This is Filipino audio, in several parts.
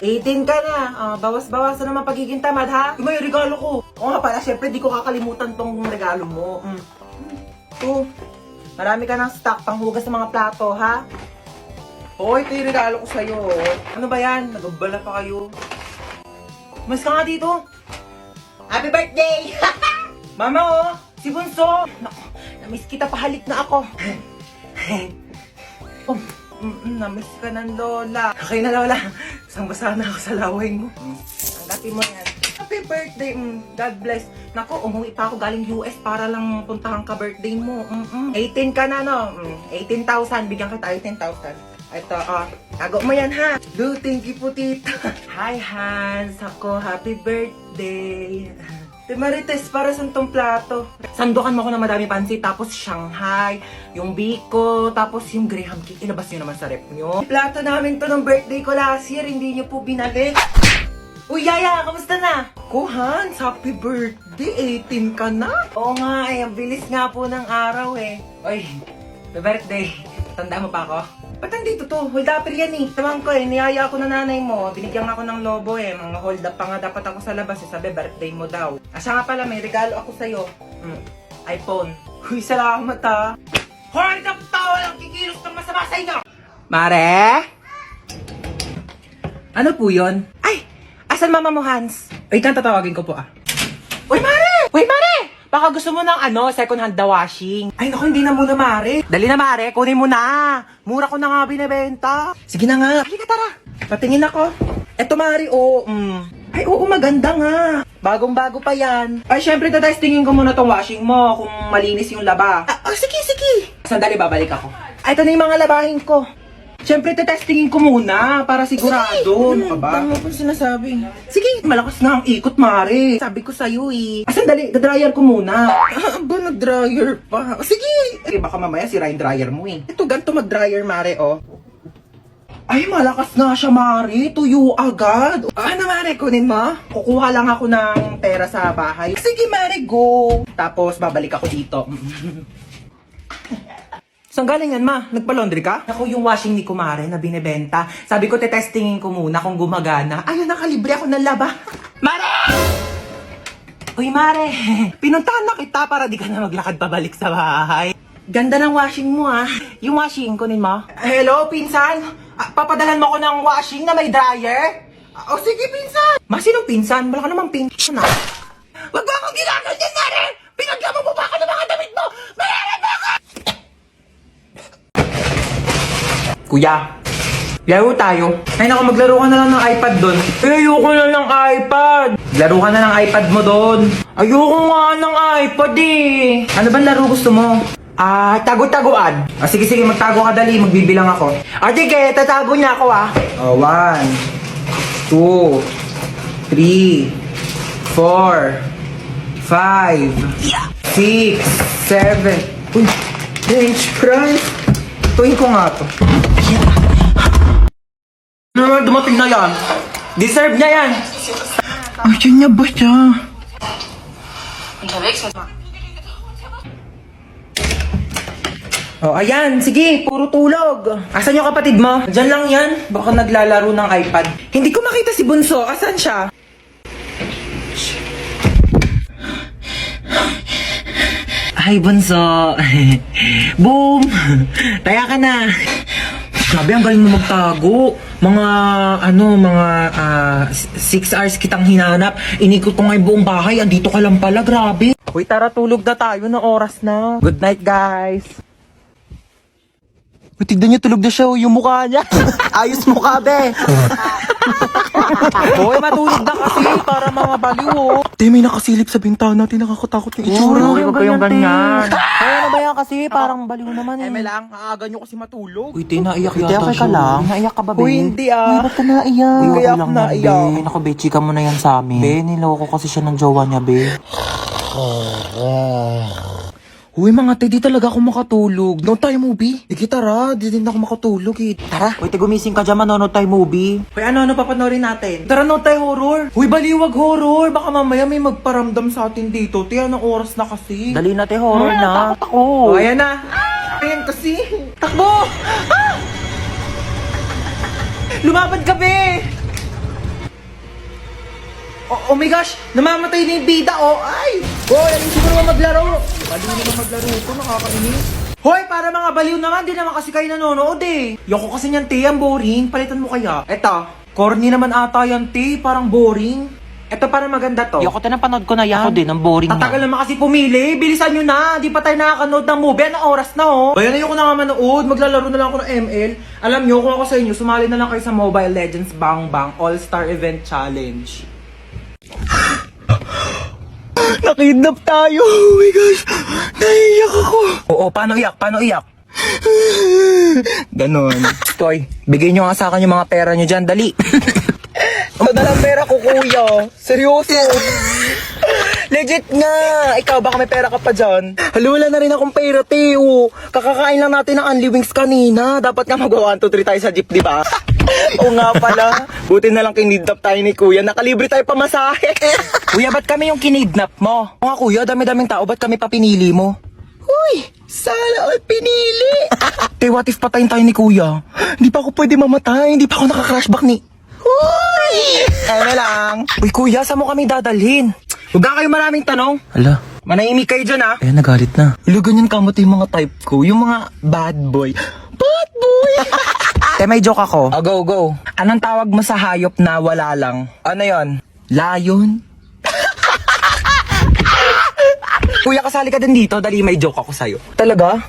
18 ka na. Bawas-bawasan naman pagiging tamad, ha? May regalo ko. Oo nga pala, syempre di ko kakalimutan tong regalo mo. Ito. Marami ka ng stock panghugas ng mga plato, ha? Oo, ito yung regalo ko sa'yo. Ano ba yan? Nagabala pa kayo. Mas ka nga dito. Happy birthday! Mama, oh! Si Bunso! Naku, namiss kita, pahalik na ako. Oh, namiss ka ng lola. Okay na, lola. Isang-basa na ako sa laway mo. Tanggapin mo yan. Happy birthday. God bless. Naku, umuwi pa ako galing US para lang puntahan ka birthday mo. 18 ka na, no? 18,000. Bigyan kita 18,000. Ito, tago mo yan, ha? Do, thank you po, tita. Hi, Hans. Ako, happy birthday. Te Marites, para sa tong plato. Sandukan mo ako ng madami pansit, tapos Shanghai, yung biko, tapos yung Graham cake. Ilabas nyo naman sa rep nyo. Plato namin to ng birthday ko last year, hindi nyo po binalik. Uy, Yaya, kamusta na? Ko, Hans, happy birthday, 18 ka na. Oo nga, ang bilis nga po ng araw eh. Uy, happy birthday. Tanda mo pa ako? Ba't nandito to? Hold up yan eh. Tamang ko eh, niyaya ako ng nanay mo. Binigyan ako ng lobo eh. Mga hold up pa nga dapat ako sa labas eh. Sabi, birthday mo daw. Siya nga pala, may regalo ako sa'yo. iPhone. Uy, salamat ha. Hold up pa! Walang kikilos ng masama sa inyo! Mare? Ano po yun? Ay! Asan mama mo, Hans? Ay, tatawagin ko po ah. Uy, Mare! Uy, Mare! Baka gusto mo ng second hand na washing. Ay naku, hindi na muna, Mare. Dali na, Mare. Kunin mo na. Mura ko na nga binibenta. Sige na nga. Halika, tara. Patingin ako. Eto, Mare, Ay, oo, maganda nga. Bagong-bago pa yan. Ay, syempre, tatestingin ko muna tong washing mo kung malinis yung laba. Sige, sige. Sandali, babalik ako. Ay, ito na yung mga labahin ko. Siyempre, tetestingin ko muna para sigurado. Ano ka ba? Tama po sinasabi. Sige, malakas na ang ikot, Mare. Sabi ko sa'yo eh. Sandali, dryer ko muna. Ba, nag-dryer pa? Sige. Baka mamaya sira yung dryer mo eh. Ito, ganito mag-dryer, Mare, oh. Ay, malakas nga siya, Mare. Tuyo agad. Ano, Mare, kunin mo? Kukuha lang ako ng pera sa bahay. Sige, Mare, go. Tapos, babalik ako dito. Saan galing yan, ma? Nagpa-laundry ka? Ako yung washing ni Kumare na binibenta. Sabi ko, tetestingin ko muna kung gumagana. Ayun, nakalibre ako ng laba. Mare! Uy, Mare. Pinuntahan na kita para di ka na maglakad pabalik sa bahay. Ganda ng washing mo, ah. Yung washing, kunin mo. Hello, pinsan? Papadalan mo ko ng washing na may dryer? Sige, pinsan. Ma, sinong pinsan? Wala ka namang pinsan, ah. Wag ba akong ginagawa niyan, Mare? Pinaglamo mo ba ako ng mga damit mo? Mare, bakit? Kuya, laro tayo. Ay naku, maglaro ka na lang ng iPad doon. Ayoko na ng iPad. Laro ka na ng iPad mo doon. Ayoko nga ng iPad eh. Ano ba laro gusto mo? Tago-taguan. Sige, magtago ka dali. Magbibilang ako. Sige, tatago niya ako 1, 2, 3, 4, 5, 6, 7. Uy, French fries. Tuwin ko nga to. Ano naman dumating na yan? Deserve niya yan! Ay, yun niya ba siya? Ayan, sige, puro tulog. Asan yung kapatid mo? Diyan lang yan. Baka naglalaro ng iPad. Hindi ko makita si Bunso. Asan siya? Hi, Bunso. Boom! Taya ka na. Sabi, ang galing mo magtago. Mga 6 hours kitang hinanap. Inikot ko nga yung buong bahay. Andito ka lang pala, grabe. Uy, tara, tulog na tayo na oras na. Good night, guys. Uy, tignan niyo, tulog na siya. Yung mukha niya. Ayos mukha, be. Hoy, matulog na kasi para mga baliw. Te, may nakasilip sa bintana. Nakakatakot yung itsura. Huwag kayong ganyan. Ano ba yan kasi? Parang baliw naman eh. May lang, aaga nyo kasi matulog. Uy, te, naiyak yata siya. Naiyak ka ba, be? Uy, hindi ah. Uy, ba't ka naiyak? Hindi kaya ako lang naiyak. Be. Naku, be, chika mo na yan sa amin. Be, niloko kasi siya ng jowa niya, be. Uy, mga te, di talaga ako makatulog. No tayo movie. Sige, tara. Di din ako makatulog eh. Tara. Uy, te, gumising ka dyan, manonood tayo movie. Uy, ano papanorin natin? Tara, no tayo horror. Uy, baliwag horror. Baka mamaya may magparamdam sa atin dito. Te, anong oras na kasi? Dali na, te, horror na. Takot ako. Ayan na. Ayan kasi. Takbo! Lumapad ka, be! Oh my gosh! Namamatay na yung bida, oh! Ay! Hoy, ayusin mo naman maglaro! Baliw naman maglaro ito, nakakainis. Hoy, para mga baliw naman, di naman kasi kayo nanonood eh. Yoko kasi niyan, te, ang boring. Palitan mo kaya. Eto, corny naman ata yan, te, parang boring. Eto, parang maganda to. Yoko, napanood ko na yan. Ako din, ang boring na. Tatagal naman kasi pumili. Bilisan nyo na. Di pa tayo nakakanood ng movie. Anong oras na, oh? Bayan, ayoko na nga manood. Maglalaro na lang ako ng ML. Alam nyo, kung ako sa inyo, sumali na lang kayo sa Mobile Legends Bang Bang All-Star Event Challenge. Nakidnap tayo. Oh my gosh. Naiiyak ako. Oo, paano iyak? Paano iyak? Ganon. Toy, bigay nyo nga sa akin yung mga pera nyo dyan. Dali. Ito na lang pera ko, kuya. Seryoso. Legit nga. Ikaw, baka may pera ka pa dyan. Hala, wala na rin akong pera, Teo. Kakakain lang natin ng Unli Wings kanina. Dapat nga mag-1, 2, 3 tayo sa jeep, di ba? Oo nga pala. Buti na lang kinidnap tayo ni Kuya. Nakalibre tayo pamasahe. Kuya, ba't kami yung kinidnap mo? Oo nga, Kuya. Dami-daming tao. Ba't kami pa pinili mo? Uy! Sana all pinili! Te, what if patayin tayo ni Kuya? Hindi pa ako pwede mamatay. Hindi pa ako naka-crashback ni... Uy! Ano lang? Uy, Kuya, saan mo kami dadalhin? Huwag na kayo maraming tanong. Hala. Manahimik kayo dyan, ha? Kaya nagalit na. Ilo, ganyan kamot yung mga type ko. Yung mga bad boy. Bad boy! Te, may joke ako. Oh, go, go. Anong tawag mo sa hayop na wala lang? Ano yon? Lion? Kuya, kasali ka din dito. Dali, may joke ako sa'yo. Talaga?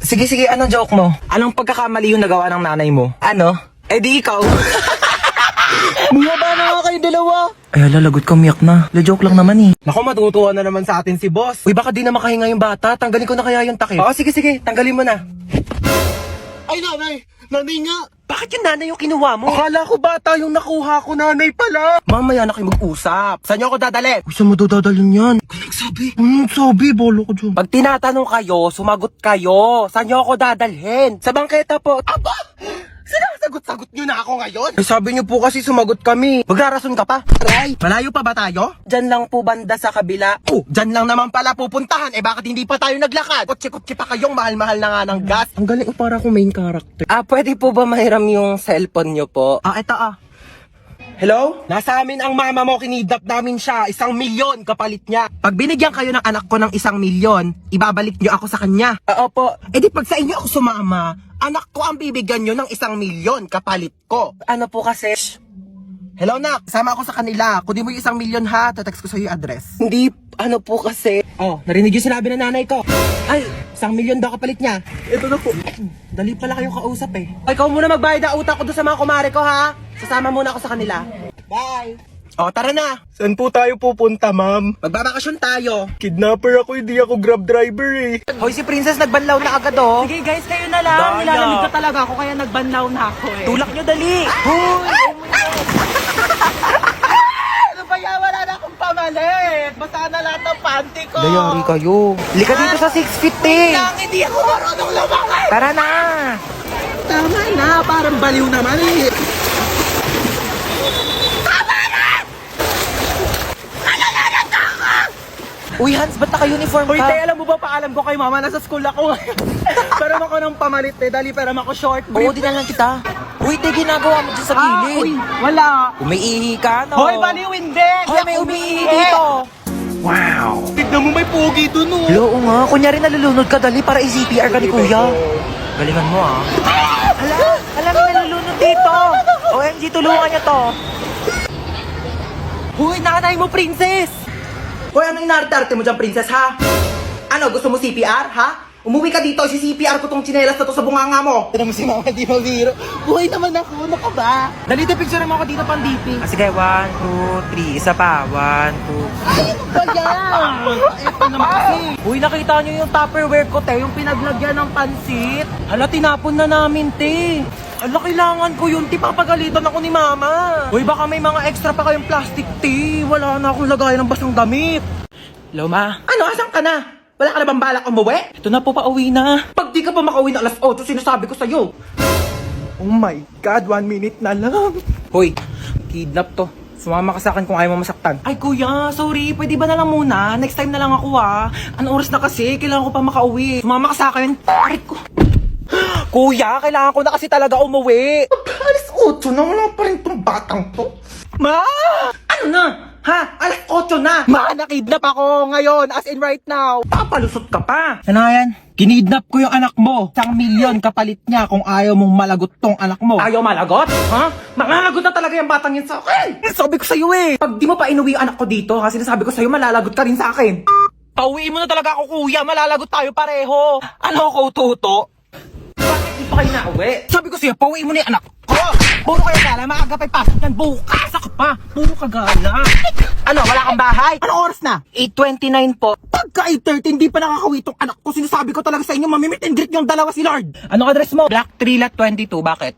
Sige, sige. Anong joke mo? Anong pagkakamali yung nagawa ng nanay mo? Ano? Eh di ikaw. Bumaba na nga kayo dalawa. Ay, lalagot ka, umiyak na. La-joke lang naman eh. Naku, matutuwa na naman sa atin si boss. Uy, baka di na makahinga yung bata. Tanggalin ko na kaya yung takip. Oo, sige, sige. Tanggalin mo na. Ay, nanay! Nanay nga! Bakit yung nanay yung kinuha mo? Akala ko bata yung nakuha ko, nanay pala. Mamaya na kayo mag-usap. Saan niyo ako dadalhin? Uy, saan mo dadalhin yan? Nagsabi. Nagsabi, bolo ko dyan. Pag tinatanong kayo, sumagot kayo. Saan niyo ako dadalhin? Sa bangketa po. Aba! Sinasagot-sagot niyo na ako ngayon? Eh, sabi niyo po kasi sumagot kami. Magrarason ka pa? Aray! Malayo pa ba tayo? Diyan lang po banda sa kabila. Oh, diyan lang naman pala pupuntahan. Eh, bakit hindi pa tayo naglakad? Kutsi-kutsi pa kayong mahal-mahal na nga ng gas. Ang galing, para akong main character. Pwede po ba mahiram yung cellphone niyo po? Eto Hello? Nasa amin ang mama mo, kinidnap namin siya. 1 milyon kapalit niya. Pag binigyan kayo ng anak ko ng 1 milyon, ibabalik niyo ako sa kanya. Opo. Eh di pag sa inyo ako sumama, anak ko ang bibigyan niyo ng 1 milyon kapalit ko. Ano po kasi? Hello, nak. Sama ako sa kanila. Kunin mo yung 1 milyon ha. Tatext ko sa iyo yung address. Hindi, ano po kasi? Oh, narinig yung sinabi ng nanay ko. Ay, 1 milyon daw kapalit niya. Ito na po. Dali pala kayong kausap eh. Ikaw muna magbayad ang utang ko doon sa mga kumare ko ha. Sasama muna ako sa kanila. Bye! Oh, tara na! Saan po tayo pupunta, ma'am? Magbabakasyon tayo. Kidnapper ako, hindi ako grab driver eh. Hoy, si Princess nagbanlaw na agad oh. Sige guys, kayo na lang. Daya. Nilalamig ka talaga ako kaya nagbanlaw na ako eh. Tulak nyo dali. Hoy! Ano ba yan? Wala na akong pamalit. Basta na lahat ng panty ko. Dayari kayo. Lika dito sa 6 feet eh. Lang, hindi ako marunong lumakad. Tara na. Tama na, parang baliw naman eh. Uy, Hans, ba't naka-uniform Uy, ka? te, alam mo ba, paalam ko kay mama, nasa school ako. Pero ako ng pamalit eh, dali pero ako short Oo, brief. di na lang kita. Uy, te, ginagawa mo dyan sa Uy, gilid. wala. Umiihi ka, no? Hoy, baliw hindi. Hoy, may umiihi dito. Wow. Tignan mo, may pogi dun oh. Hello, oo nga. Kunyari nalulunod ka, dali para i-CPR ka ni kuya. Galingan mo ah. Hala, may nalulunod dito. OMG, tulungan niyo to. Uy, nanay mo, princess. Hoy, ano inarte-arte mo dyan, princess, ha? Ano, gusto mo CPR, ha? Umuwi ka dito, si-CPR ko tong tsinelas na to sa bunganga mo. Tignan mo si mama, di mabiro. Buhay naman ako, ano ka ba? Dali, picture mo ako dito pang DP. Sige, 1, 2, 3. Isa pa. 1, 2. Ay, ano ba yan? Eto naman kasi. Uy, nakita niyo yung Tupperware ko, te. Yung pinaglagyan ng pansit. Hala, tinapon na namin, te. Hala, kailangan ko yun, te. Papagalitan ako ni mama. Uy, baka may mga extra pa kayong plastic, tea. Wala na akong lagayan ng basang damit. Hello, ma. Ano, asan ka na? Wala ka na bang balak umuwi? Ito na po, pauwi na. Pag di ka pa makauwi na alas 8, sinasabi ko sa'yo. Oh my God, 1 minute na lang. Hoy, kidnap to. Sumama ka sa akin kung ayaw mo masaktan. Ay kuya, sorry, pwede ba na lang muna? Next time na lang ako ha. Anong oras na kasi? Kailangan ko pa makauwi. Sumama ka sa akin. Arit ko. Kuya, kailangan ko na kasi talaga umuwi. Alas 8 na, wala pa rin tong batang to. Ma! Ano na? Ha? Alas 8 na! Ma, nakidnap ako ngayon, as in right now. Papalusot ka pa. Ano yan? Kinidnap ko yung anak mo. 1,000,000 kapalit niya kung ayaw mong malagot tong anak mo. Ayaw malagot? Ha? Malalagot na talaga yung batang yun sa akin. Sabi ko sa'yo eh. Pag di mo pa inuwi yung anak ko dito, ha, sinasabi ko sa'yo, malalagot ka rin sa akin. Pauwiin mo na talaga ako, kuya. Malalagot tayo pareho. Ano ako, Toto? Bakit di pa kayo nauwi? Sabi ko sa'yo, pauwiin mo na yung anak ko. Puro kayo gala, maaga pa'y pasok yan. Bukas ka pa. Puro ka gala. Ano, wala kang bahay? Anong oras na? 8:29 po. Pagka 8:30, hindi pa nakakawi tong anak ko. Sinasabi ko talaga sa inyo, mamimit and greet yung dalawa si Lord. Anong address mo? Black 3 Lot 22. Bakit?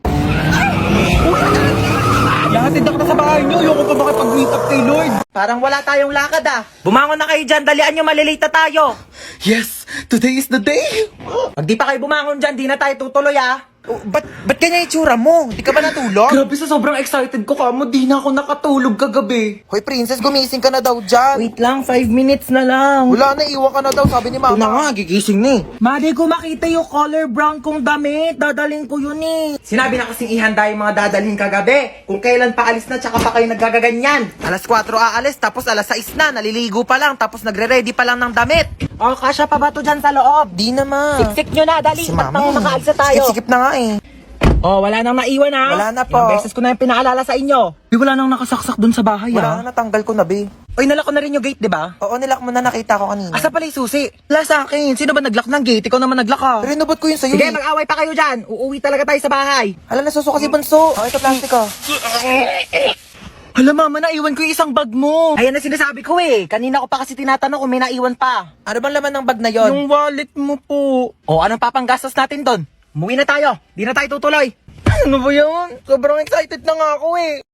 Yahatid ako na sa bahay niyo. Ayoko pa makipag-meet up kay Lord. Parang wala tayong lakad ah. Bumangon na kayo dyan. Dalian nyo, malilate tayo. Yes, today is the day. Pag di pa kayo bumangon dyan, di na tayo tutuloy ah. Ba't ganyan itsura mo? Di ka ba natulog? Grabe, sa sobrang excited ko kamo, di na ako nakatulog kagabi. Hoy, princess, gumising ka na daw dyan. Wait lang, 5 minutes na lang. Wala na, iwan ka na daw, sabi ni Ito na nga, mama. gigising ni. Madi ko makita yung color brown kong damit. Dadaling ko yun eh. Sinabi na kasing ihanda yung mga dadalhin kagabi. Kung kailan pa alis na, tsaka pa kayo nagagaganyan. Alas 4 aalis, tapos alas 6 na, naliligo pa lang, tapos nagre-ready pa lang ng damit. Oh, kasya pa ba to dyan sa loob? Di naman. Siksik nyo na, dali. Si Ba't mami. na makaalis na tayo? Sikip na nga eh. Oh, wala nang naiwan ha. Wala na po. Ilang beses ko na yung pinaalala sa inyo. Wala nang nakasaksak dun sa bahay Wala na, natanggal ko na, be. Oy, nalak ko na rin yung gate, di ba? Oo, nilak mo na, nakita ko kanina. Asa pala yung susi? Wala sa akin. Sino ba naglock ng gate? Ikaw naman naglock ka. Pero inubot ko yun sa'yo Sige, eh. mag-away pa kayo dyan. Uuwi talaga tayo sa bahay. Hala, nasusuka si Bunso. Oh, ito plastic ko. Hala, mama, naiwan ko yung isang bag mo. Ayan na sinasabi ko eh. Kanina ko pa kasi tinatanong kung may naiwan pa. Ano bang laman ng bag na yon? Yung wallet mo po. O, anong papanggastos natin doon? Umuwi na tayo. Di na tayo tutuloy. Ano ba yun? Sobrang excited na nga ako eh.